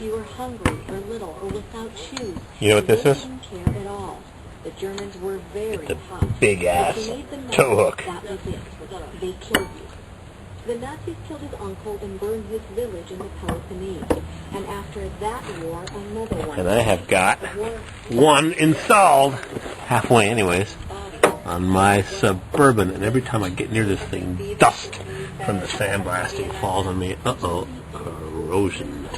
you were hungry or little or without shoes, you know what this is? they didn't care at all. The Germans were very It's tough. a big-ass If you made them tow mad, hook. that was it. They killed you. The Nazis killed his uncle and burned his village in the Peloponnese. And after that war, another one. And I have got one installed, halfway anyways, on my Suburban. And every time I get near this thing, dust from the sandblasting falls on me. Uh-oh, corrosion.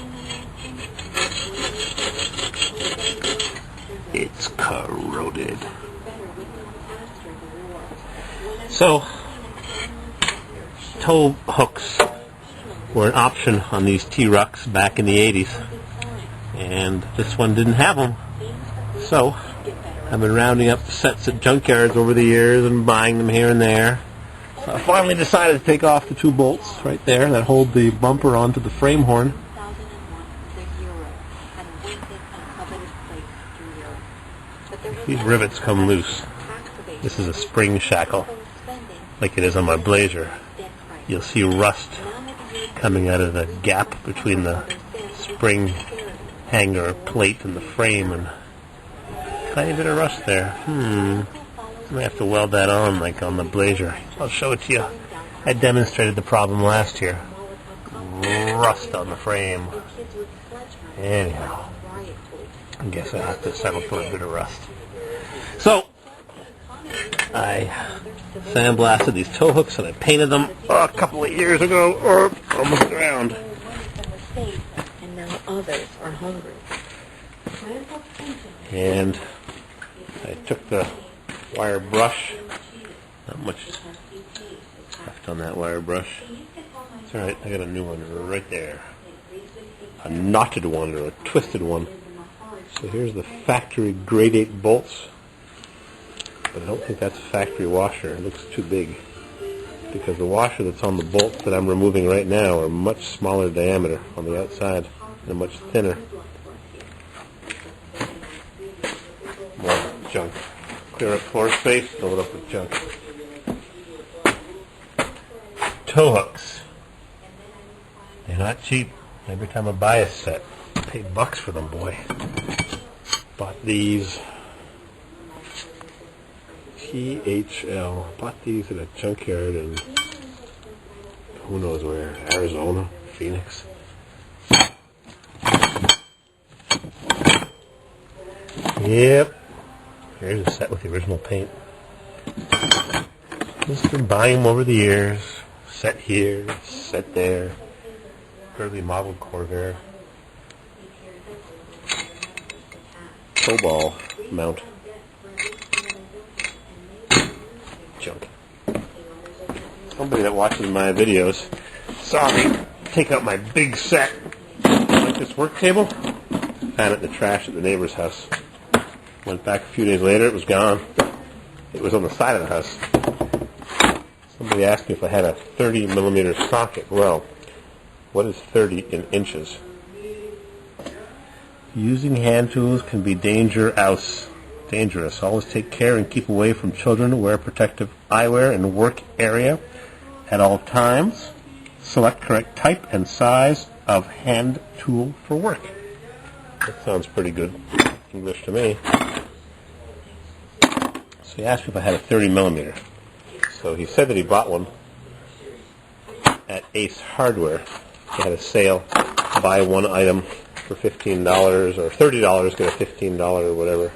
It's corroded. So, tow hooks were an option on these T-Rucks back in the 80s. And this one didn't have them. So, I've been rounding up sets at junkyards over the years and buying them here and there. So I finally decided to take off the two bolts right there that hold the bumper onto the frame horn. These rivets come loose. This is a spring shackle, like it is on my Blazer. You'll see rust coming out of the gap between the spring hanger plate and the frame, and tiny bit of rust there. I might have to weld that on like on the Blazer. I'll show it to you. I demonstrated the problem last year. Rust on the frame. Anyhow, I guess I have to settle for a bit of rust. So, I sandblasted these tow hooks and I painted them a couple of years ago, or almost around. And now others are hungry. And I took the wire brush, not much left on that wire brush. It's alright, I got a new one right there. A knotted one or a twisted one. So here's the factory grade 8 bolts. But I don't think that's a factory washer. It looks too big. Because the washer that's on the bolts that I'm removing right now are much smaller diameter on the outside and much thinner. More junk. Clear up floor space, fill it up with junk. Tow hooks. They're not cheap. Every time I buy a set, I pay bucks for them, boy. Bought these THL. Bought these at a junkyard in who knows where, Arizona, Phoenix. Yep. Here's a set with the original paint. Just been buying them over the years. Set here, set there. Early model Corvair. Tow ball mount. Junk. Somebody that watches my videos saw me take out my big set, like this work table, found it in the trash at the neighbor's house. Went back a few days later, it was gone. It was on the side of the house. Somebody asked me if I had a 30 millimeter socket. Well, what is 30 in inches? Using hand tools can be dangerous. Always take care and keep away from children. Wear protective eyewear in the work area at all times. Select correct type and size of hand tool for work. That sounds pretty good English to me. So he asked me if I had a 30 millimeter. So he said that he bought one at Ace Hardware. They had a sale, buy one item for $15 or $30, get a $15 or whatever.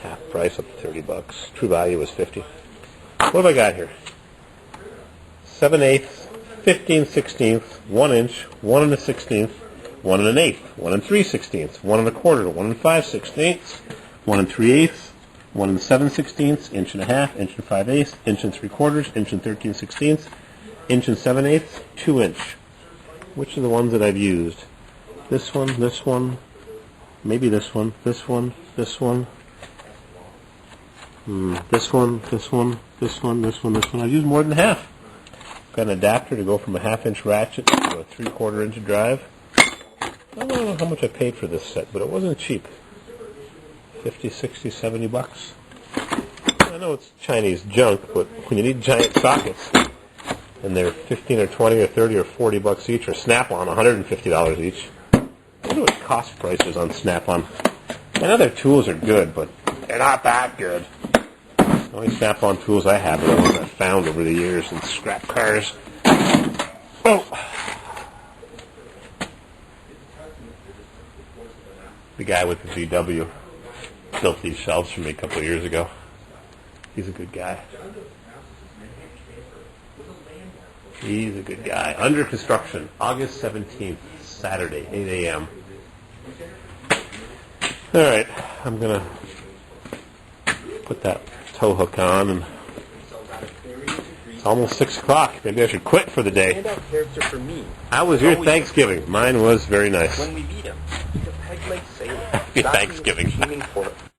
Half price up to $30. True value was $50. What have I got here? 7/8, 15/16, 1 inch, 1 1/16, 1 1/8, 1 3/16, 1 1/4, 1 5/16, 1 3/8, 1 7/16, inch and a half, inch and 5/8, inch and 3/4, inch and 13/16, inch and 7/8, 2 inch. Which are the ones that I've used? This one, maybe this one, this one, this one. This one. I've used more than half. Got an adapter to go from a 1/2 inch ratchet to a 3/4 inch drive. I don't know how much I paid for this set, but it wasn't cheap. 50, 60, 70 bucks. I know it's Chinese junk, but when you need giant sockets, and they're 15 or 20 or 30 or 40 bucks each, or Snap-on, $150 each, wonder what cost price is on Snap-on. I know their tools are good, but they're not that good. The only Snap-on tools I have are the ones I found over the years in scrap cars. Oh! The guy with the VW built these shelves for me a couple of years ago. He's a good guy. He's a good guy. Under construction, August 17th, Saturday, 8 a.m. All right, I'm going to put that tow hook on, and it's almost 6 o'clock. Maybe I should quit for the day. Standout character for me. How was your Thanksgiving? Mine was very nice. When we beat him, he's a peg-leg sailor. Happy Thanksgiving. Aiming for